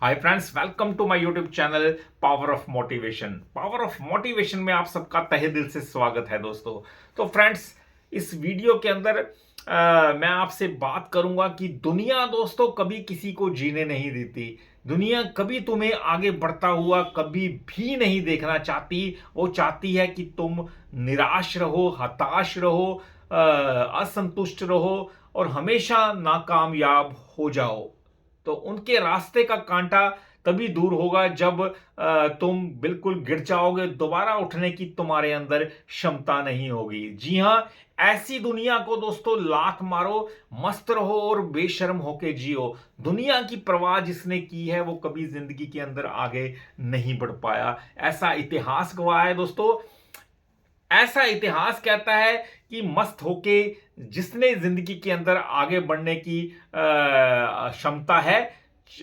Hi friends, welcome to my YouTube channel power of motivation. Power of motivation में आप सबका तहे दिल से स्वागत है दोस्तों। तो फ्रेंड्स, इस वीडियो के अंदर मैं आपसे बात करूंगा कि दुनिया दोस्तों कभी किसी को जीने नहीं देती। दुनिया कभी तुम्हें आगे बढ़ता हुआ कभी भी नहीं देखना चाहती। वो चाहती है कि तुम निराश रहो, हताश रहो, असंतुष्ट रहो और हमेशा नाकामयाब हो जाओ। तो उनके रास्ते का कांटा तभी दूर होगा जब तुम बिल्कुल गिर जाओगे, दोबारा उठने की तुम्हारे अंदर क्षमता नहीं होगी। जी हां, ऐसी दुनिया को दोस्तों लात मारो, मस्त रहो और बेशर्म होके जियो। दुनिया की परवाह जिसने की है वो कभी जिंदगी के अंदर आगे नहीं बढ़ पाया, ऐसा इतिहास गवाह है दोस्तों। ऐसा इतिहास कहता है कि मस्त होके जिसने जिंदगी के अंदर आगे बढ़ने की क्षमता है,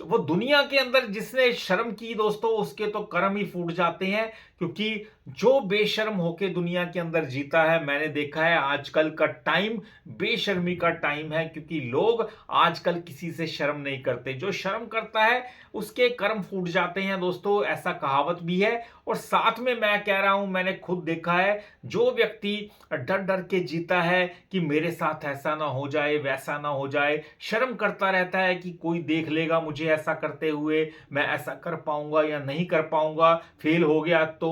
वो दुनिया के अंदर जिसने शर्म की दोस्तों उसके तो कर्म ही फूट जाते हैं। क्योंकि जो बेशर्म होके दुनिया के अंदर जीता है, मैंने देखा है आजकल का टाइम बेशर्मी का टाइम है। क्योंकि लोग आजकल किसी से शर्म नहीं करते। जो शर्म करता है उसके कर्म फूट जाते हैं दोस्तों, ऐसा कहावत भी है। और साथ में मैं कह रहा हूं, मैंने खुद देखा है, जो व्यक्ति डर डर के जीता है कि मेरे साथ ऐसा ना हो जाए, वैसा ना हो जाए, शर्म करता रहता है कि कोई देख लेगा मुझे ऐसा करते हुए, मैं ऐसा कर पाऊंगा या नहीं कर पाऊंगा, फेल हो गया तो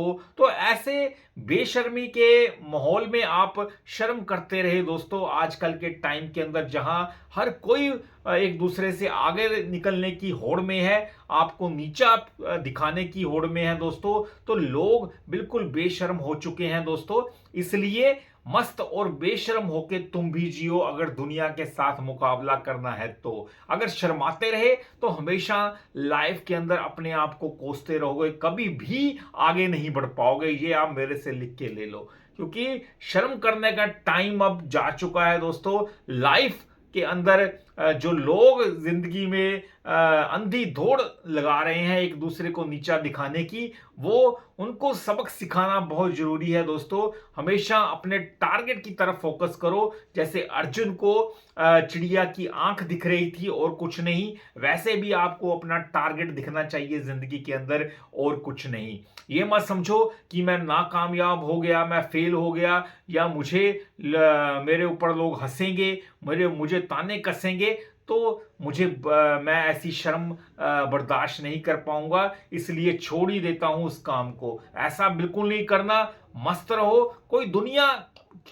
ऐसे बेशर्मी के माहौल में आप शर्म करते रहे दोस्तों। आजकल के टाइम के अंदर जहां हर कोई एक दूसरे से आगे निकलने की होड़ में है, आपको नीचा दिखाने की होड़ में है दोस्तों, तो लोग बिल्कुल बेशर्म हो चुके हैं दोस्तों। इसलिए मस्त और बेशर्म होके तुम भी जियो अगर दुनिया के साथ मुकाबला करना है तो। अगर शर्माते रहे तो हमेशा लाइफ के अंदर अपने आप को कोसते रहोगे, कभी भी आगे नहीं बढ़ पाओगे। ये आप मेरे से लिख के ले लो, क्योंकि शर्म करने का टाइम अब जा चुका है दोस्तों। लाइफ के अंदर जो लोग जिंदगी में अंधी दौड़ लगा रहे हैं एक दूसरे को नीचा दिखाने की, वो उनको सबक सिखाना बहुत जरूरी है दोस्तों। हमेशा अपने टारगेट की तरफ फोकस करो। जैसे अर्जुन को चिड़िया की आंख दिख रही थी और कुछ नहीं, वैसे भी आपको अपना टारगेट दिखना चाहिए जिंदगी के अंदर और कुछ नहीं। ये मत समझो कि मैं नाकामयाब हो गया, मैं फेल हो गया, या मेरे ऊपर लोग हंसेंगे, मुझे ताने कसेंगे, तो मैं ऐसी शर्म बर्दाश्त नहीं कर पाऊंगा, इसलिए छोड़ ही देता हूं उस काम को। ऐसा बिल्कुल नहीं करना। मस्त रहो। कोई दुनिया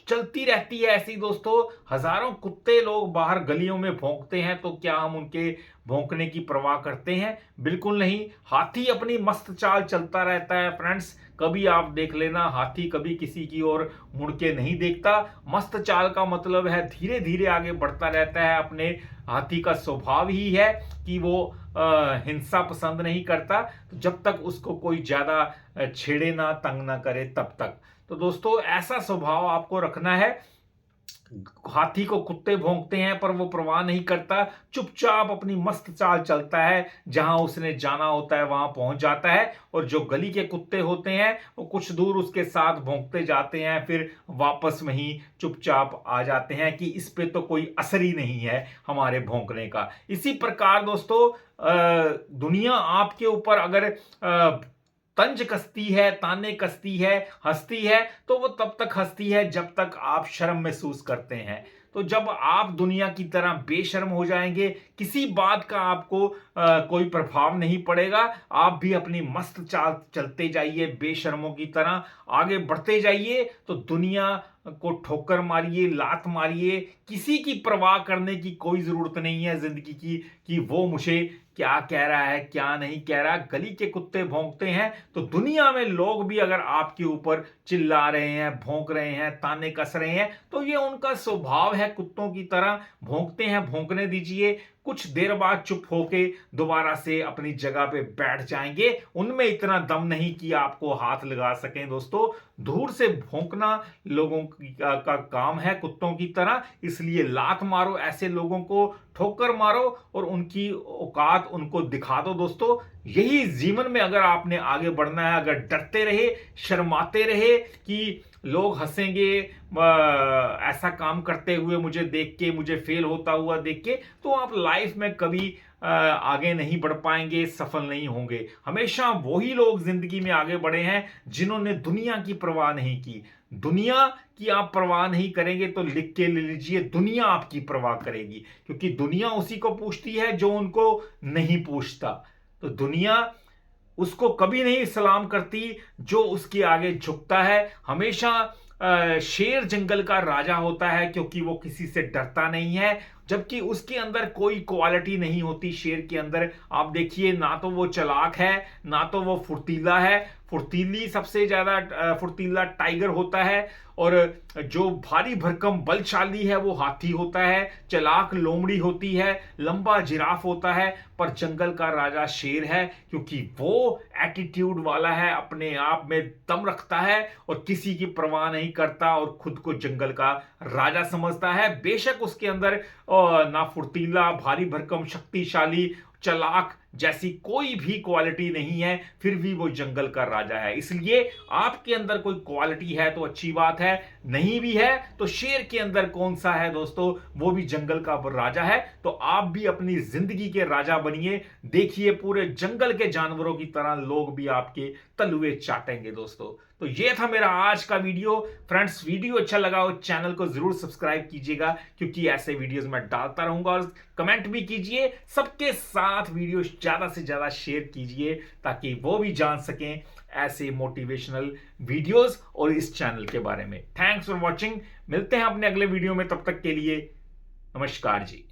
चलती रहती है ऐसी दोस्तों। हजारों कुत्ते लोग बाहर गलियों में भौंकते हैं, तो क्या हम उनके भौंकने की परवाह करते हैं? बिल्कुल नहीं। हाथी अपनी मस्त चाल चलता रहता है फ्रेंड्स। कभी आप देख लेना, हाथी कभी किसी की ओर मुड़ के नहीं देखता। मस्त चाल का मतलब है धीरे धीरे आगे बढ़ता रहता है। अपने हाथी का स्वभाव ही है कि वो हिंसा पसंद नहीं करता, तो जब तक उसको कोई ज्यादा छेड़े ना, तंग ना करे, तब तक। तो दोस्तों, ऐसा स्वभाव आपको रखना है। हाथी को कुत्ते भौंकते हैं पर वो परवाह नहीं करता, चुपचाप अपनी मस्त चाल चलता है, जहां उसने जाना होता है वहां पहुंच जाता है। और जो गली के कुत्ते होते हैं वो कुछ दूर उसके साथ भौंकते जाते हैं, फिर वापस वहीं चुपचाप आ जाते हैं कि इस पे तो कोई असर ही नहीं है हमारे भौंकने का। इसी प्रकार दोस्तों, दुनिया आपके ऊपर अगर तंज कसती है, ताने कसती है, हंसती है, तो वो तब तक हंसती है जब तक आप शर्म महसूस करते हैं। तो जब आप दुनिया की तरह बेशर्म हो जाएंगे, किसी बात का आपको कोई प्रभाव नहीं पड़ेगा, आप भी अपनी मस्त चाल चलते जाइए, बेशर्मों की तरह आगे बढ़ते जाइए, तो दुनिया को ठोकर मारिए, लात मारिए। किसी की परवाह करने की कोई जरूरत नहीं है जिंदगी की कि वो मुझे क्या कह रहा है, क्या नहीं कह रहा। गली के कुत्ते भौंकते हैं, तो दुनिया में लोग भी अगर आपके ऊपर चिल्ला रहे हैं, भौंक रहे हैं, ताने कस रहे हैं, तो ये उनका स्वभाव है। कुत्तों की तरह भौंकते हैं, भौंकने दीजिए। कुछ देर बाद चुप होके दोबारा से अपनी जगह पे बैठ जाएंगे। उनमें इतना दम नहीं कि आपको हाथ लगा सकें दोस्तों। दूर से भौंकना लोगों का काम है, कुत्तों की तरह। इसलिए लात मारो ऐसे लोगों को, ठोकर मारो और उनकी औकात उनको दिखा दो दोस्तों। यही जीवन में अगर आपने आगे बढ़ना है, अगर डरते रहे, शर्माते रहे कि लोग हंसेंगे ऐसा काम करते हुए मुझे देख के, मुझे फेल होता हुआ देख के, तो आप लाइफ में कभी आगे नहीं बढ़ पाएंगे, सफल नहीं होंगे। हमेशा वही लोग जिंदगी में आगे बढ़े हैं जिन्होंने दुनिया की परवाह नहीं की। दुनिया की आप परवाह नहीं करेंगे तो लिख के ले लीजिए, दुनिया आपकी परवाह करेगी, क्योंकि दुनिया उसी को पूछती है जो उनको नहीं पूछता। तो दुनिया उसको कभी नहीं सलाम करती जो उसके आगे झुकता है। हमेशा शेर जंगल का राजा होता है, क्योंकि वो किसी से डरता नहीं है, जबकि उसके अंदर कोई क्वालिटी नहीं होती। शेर के अंदर आप देखिए, ना तो वो चालाक है, ना तो वो फुर्तीला है। फुर्तीली सबसे ज्यादा फुर्तीला टाइगर होता है, और जो भारी भरकम बलशाली है वो हाथी होता है। चालाक लोमड़ी होती है, लंबा जिराफ होता है। पर जंगल का राजा शेर है, क्योंकि वो एटीट्यूड वाला है, अपने आप में दम रखता है और किसी की परवाह नहीं करता, और खुद को जंगल का राजा समझता है। बेशक उसके अंदर ना फुर्तीला, भारी भरकम, शक्तिशाली, चालाक जैसी कोई भी क्वालिटी नहीं है, फिर भी वो जंगल का राजा है। इसलिए आपके अंदर कोई क्वालिटी है तो अच्छी बात है, नहीं भी है तो शेर के अंदर कौन सा है दोस्तों, वो भी जंगल का राजा है। तो आप भी अपनी जिंदगी के राजा बनिए। देखिए, पूरे जंगल के जानवरों की तरह लोग भी आपके तलुए चाटेंगे दोस्तों। तो ये था मेरा आज का वीडियो। फ्रेंड्स, वीडियो अच्छा लगा हो चैनल को जरूर सब्सक्राइब कीजिएगा, क्योंकि ऐसे वीडियोस मैं डालता रहूंगा। और कमेंट भी कीजिए, सबके साथ वीडियो ज्यादा से ज्यादा शेयर कीजिए, ताकि वो भी जान सकें ऐसे मोटिवेशनल वीडियोस और इस चैनल के बारे में। Thanks for watching. मिलते हैं अपने अगले वीडियो में, तब तक के लिए नमस्कार जी।